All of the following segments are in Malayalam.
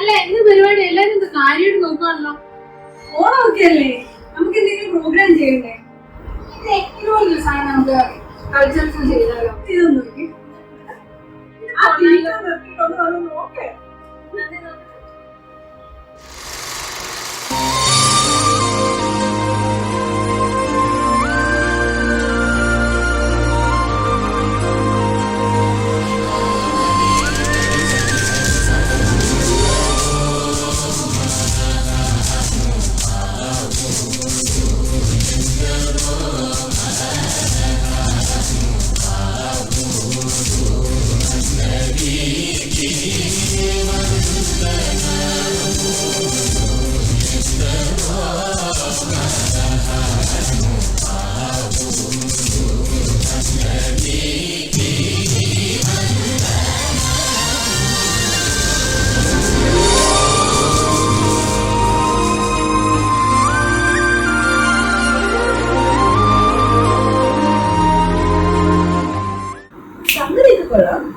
അല്ല എന്ത് പരിപാടി എല്ലാരും കാര്യമായിട്ട് നോക്കാണല്ലോ. ഓണമൊക്കെ അല്ലേ, നമുക്ക് എന്തെങ്കിലും പ്രോഗ്രാം ചെയ്യണ്ടേ? ഏറ്റവും ദിവസമാണ് നമുക്ക് കൾച്ചറൽസ് ചെയ്താലോ? ഇതൊന്നും നോക്കേ.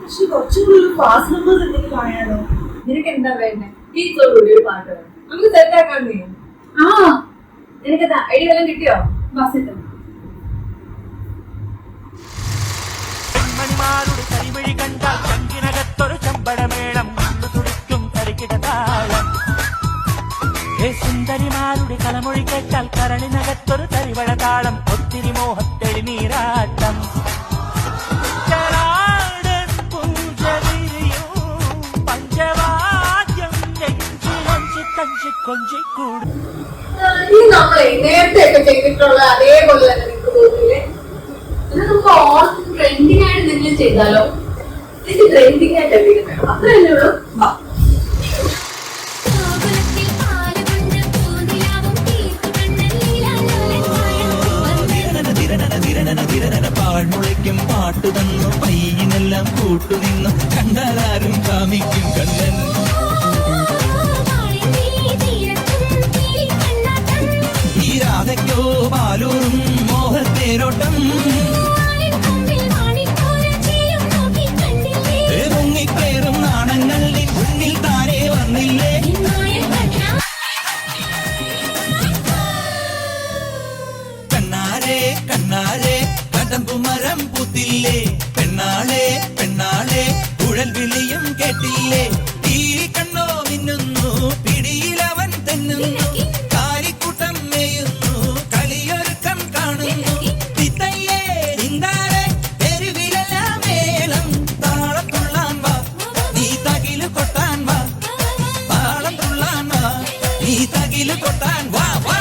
പക്ഷെ കുറച്ചുകൂടി ഫാസ്റ്റ് നമ്പേഴ്സ് എന്തെങ്കിലും ആയാലോ? നിനക്ക് എന്താ വേണ്ടേ? ബീച്ചോടുകൂടി ഒരു പാട്ട് വേണം, നമുക്ക് സെറ്റാക്കാൻ ചെയ്യും. ആ നിനക്കെന്താ ഐഡിയ എല്ലാം കിട്ടിയോ? ബസ് പെൺമണിമാരുടെ കരിവഴി കണ്ടാൽ ചങ്കിനകത്തൊരു ചമ്പടമേളം തുടിക്കും തരികിടതാളം. സുന്ദരിമാരുടെ കളമൊഴി കേട്ടാൽ കരളിനകത്തൊരു തരിവഴ താളം. ഒത്തിരി മോഹത്തെളിനീരാട്ടം. നമ്മളെ നേരത്തെ ഒക്കെ ചെയ്തിട്ടുള്ള അതേപോലെ തന്നെ നിങ്ങൾക്ക് തോന്നില്ലേ? എന്നാൽ നമുക്ക് ഓണം ട്രെൻഡിങ് ആയിട്ട് എന്തെങ്കിലും ചെയ്താലോ? എനിക്ക് ട്രെൻഡിങ് ആയിട്ട് എന്തെങ്കിലും വേണം, അത്രയല്ലേ ഉള്ളൂ. പാഴ്മുളയ്ക്കും പാട്ടു തന്നു പയ്യനെല്ലാം കൂട്ടുനിന്നു കണ്ടാലാരും കാമിക്കും കണ്ണൻ. ഈ രാധയ്ക്കോ പാലൂറും മോഹത്തേരോട്ടം. മുങ്ങിക്കേറും നാണങ്ങളിൽ മുന്നിൽ താനേ വന്നില്ലേ? കണ്ണാരെ കണ്ണാരെ കടമ്പുമരം പൂത്തില്ലേ? പെണ്ണാളെ പെണ്ണാളെ കുഴൽ വിളിയും കേട്ടില്ലേ? ഈ കണ്ണോ മിന്നുന്നു, പിടിയിലവൻ തെന്നുന്നു, കാലിക്കൂട്ടം മേയുന്നു, കളിയൊരുക്കം കാണുന്നു. തിത്തയ്യേ നിന്താരെ തെരുവിലെല്ലാം മേളം. താളം തുള്ളാൻ വാ, നീ തകില് കൊട്ടാൻ വാ. താളം തുള്ളാൻ വാ, നീ തകില് കൊട്ടാൻ വാ വാ.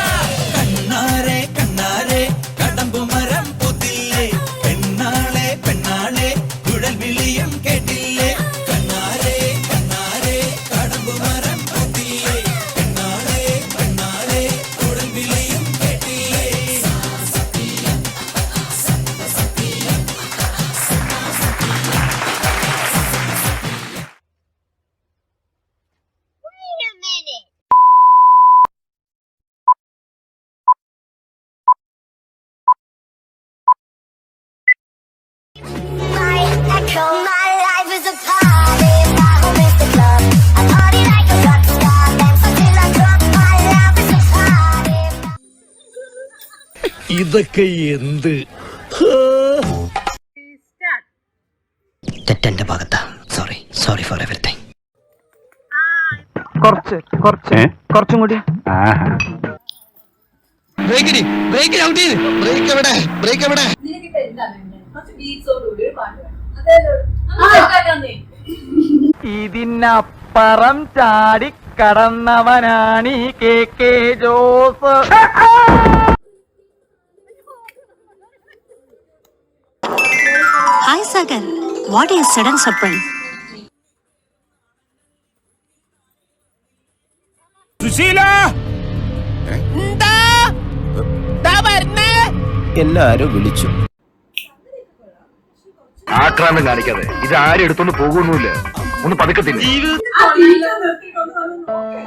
കണ്ണാരെ കണ്ണാരെ കടമ്പുമരം പൂത്തില്ലേ? പെണ്ണാളെ പെണ്ണാളെ കുഴൽ വിളിയും കേട്ടില്ലേ? കണ്ണാരെ കണ്ണാരെ കടമ്പുമരം പൂത്തില്ലേ? പെണ്ണാളെ പെണ്ണാളെ കുഴൽ വിളിയും കേട്ടില്ലേ? My life is a party, my home is the club. I party like a rock star, dance until I drop. My life is a party. ഇതൊക്കെ എന്ത് തെറ്റെന്റെ ഭാഗത്താ. Sorry for everything. കുറച്ചും കൂടി. ബ്രേക്ക് ഔട്ട് ചെയ്ത് ബ്രേക്ക് എവിടെ? നിനക്കിപ്പോ എന്താ വേണ്ടേ? കുറച്ച് ബീച്ചോടുകൂടി ഒരു പാട്ട് വേണം, അതേല്ലോ സെറ്റാക്കാൻ. ഇതിനപ്പുറം ചാടി കടന്നവനാണ് ഈ K Jose. Hi Sagar, what is sudden surprise? Susheela എല്ലാരും വിളിച്ചു. ആക്രാന്തം കാണിക്കാതെ ഇത് ആരും എടുത്തോണ്ട് പോകുന്നില്ല. ഒന്ന് പതുക്കത്തില്ല. ആ വീട്ടിൽ നിർത്തിക്കൊണ്ടു വന്ന് നോക്കേ.